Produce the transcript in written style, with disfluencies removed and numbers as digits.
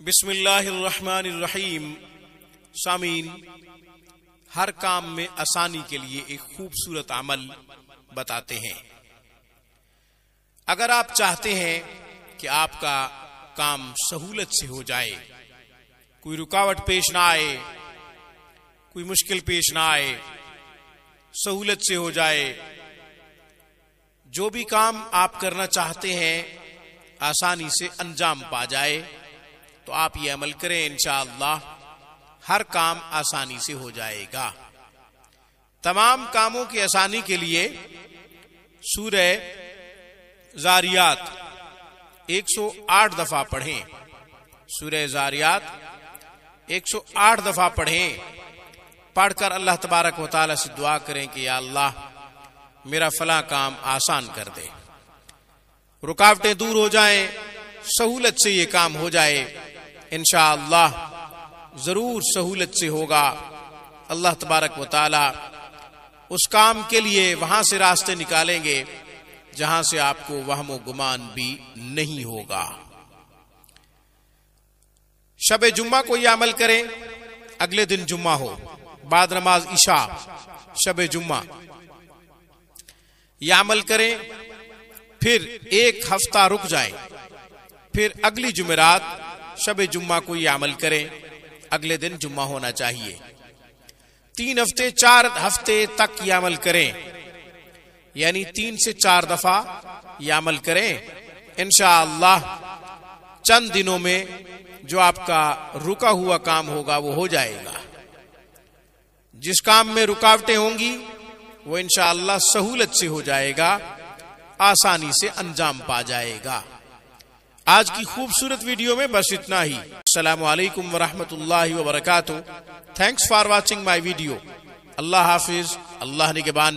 बिस्मिल्लाहिर्रहमानिर्रहीम। सामीन, हर काम में आसानी के लिए एक खूबसूरत अमल बताते हैं। अगर आप चाहते हैं कि आपका काम सहूलत से हो जाए, कोई रुकावट पेश ना आए, कोई मुश्किल पेश ना आए, सहूलत से हो जाए, जो भी काम आप करना चाहते हैं आसानी से अंजाम पा जाए, तो आप ये अमल करें। इंशाअल्लाह हर काम आसानी से हो जाएगा। तमाम कामों की आसानी के लिए सूरह ज़ारियात 108 दफा पढ़ें। सूरह ज़ारियात 108 दफा पढ़ें। पढ़कर अल्लाह तबारक व तआला से दुआ करें कि या अल्लाह मेरा फला काम आसान कर दे, रुकावटें दूर हो जाएं, सहूलत से ये काम हो जाए। इंशाअल्लाह जरूर सहूलत से होगा। अल्लाह तबारक व तआला उस काम के लिए वहां से रास्ते निकालेंगे जहां से आपको वहमो गुमान भी नहीं होगा। शब जुम्मा को यह अमल करें। अगले दिन जुम्मा हो, बाद नमाज इशा शब जुम्मा यह अमल करें। फिर एक हफ्ता रुक जाए, फिर अगली जुमेरात शब जुम्मा को यह अमल करें। अगले दिन जुम्मा होना चाहिए। 3 हफ्ते 4 हफ्ते तक यह अमल करें, यानी 3 से 4 दफा यह अमल करें। इंशाअल्लाह चंद दिनों में जो आपका रुका हुआ काम होगा वो हो जाएगा। जिस काम में रुकावटें होंगी वो इंशाअल्लाह सहूलत से हो जाएगा, आसानी से अंजाम पा जाएगा। आज की खूबसूरत वीडियो में बस इतना ही। अस्सलामु अलैकुम व रहमतुल्लाहि व बरकातुहू। Thanks for watching my video. Allah हाफिज, अल्लाह निगहबान।